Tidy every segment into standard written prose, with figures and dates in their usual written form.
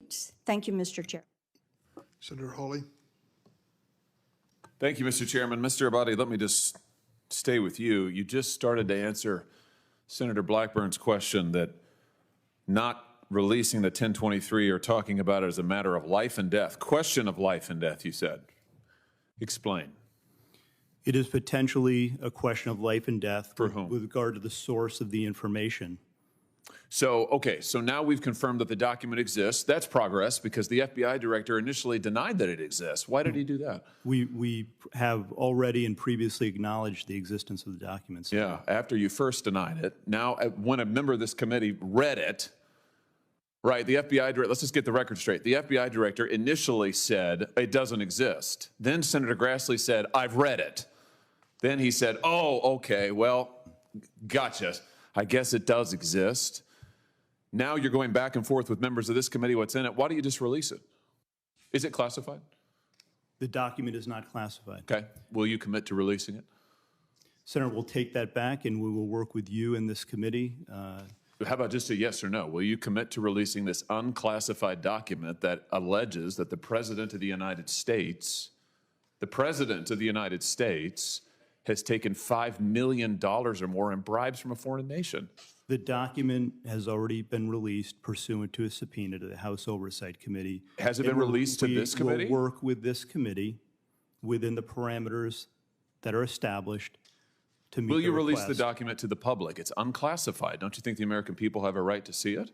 weeks. Thank you, Mr. Chair. Senator Hawley. Thank you, Mr. Chairman. Mr. Abadi, let me just stay with you. You just started to answer Senator Blackburn's question that not releasing the 1023 or talking about it as a matter of life and death, question of life and death, you said. Explain. It is potentially a question of life and death For whom? with regard to the source of the information. So, okay, so now we've confirmed that the document exists. That's progress because the FBI director initially denied that it exists. Why did he do that? We have already and previously acknowledged the existence of the documents. Yeah, after you first denied it. Now, when a member of this committee read it, right, the FBI director, let's just get the record straight. The FBI director initially said it doesn't exist. Then Senator Grassley said, I've read it. Then he said, oh, okay, well, gotcha. I guess it does exist. Now you're going back and forth with members of this committee, what's in it. Why don't you just release it? Is it classified? The document is not classified. Okay. Will you commit to releasing it? Senator, we'll take that back and we will work with you in this committee. How about just a yes or no? Will you commit to releasing this unclassified document that alleges that the President of the United States, has taken $5 million or more in bribes from a foreign nation? The document has already been released pursuant to a subpoena to the House Oversight Committee. Has it been released to this committee? We will work with this committee within the parameters that are established to meet Will you the release the request. document to the public? It's unclassified. Don't you think the American people have a right to see it?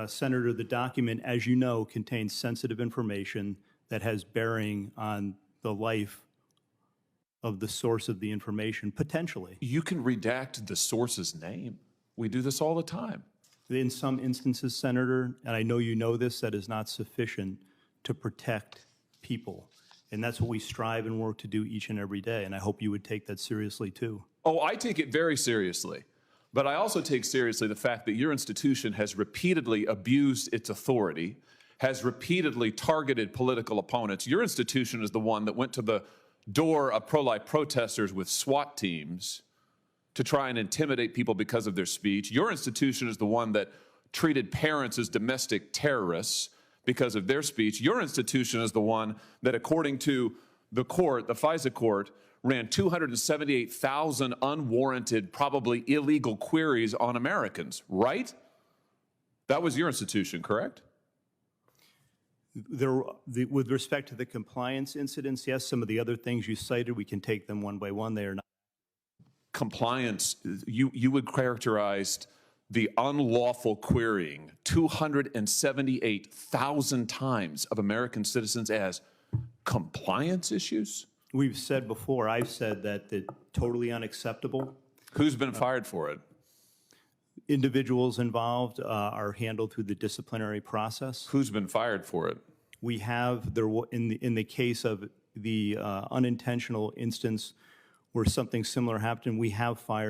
Senator, the document, as you know, contains sensitive information that has bearing on the life of the source of the information, potentially. You can redact the source's name. We do this all the time. In some instances, Senator, and I know you know this, that is not sufficient to protect people. And that's what we strive and work to do each and every day. And I hope you would take that seriously, too. Oh, I take it very seriously. But I also take seriously the fact that your institution has repeatedly abused its authority, has repeatedly targeted political opponents. Your institution is the one that went to the door of pro-life protesters with SWAT teams to try and intimidate people because of their speech. Your institution is the one that treated parents as domestic terrorists because of their speech. Your institution is the one that, according to the court, the FISA court, ran 278,000 unwarranted, probably illegal queries on Americans, right? That was your institution, correct? With respect to the compliance incidents, yes, some of the other things you cited, we can take them one by one. They are not. Compliance, you would characterize the unlawful querying 278,000 times of American citizens as compliance issues? We've said before, I've said that totally unacceptable. Who's been fired for it? Individuals involved are handled through the disciplinary process. Who's been fired for it? We have, in the case of the unintentional instance where something similar happened, we have fired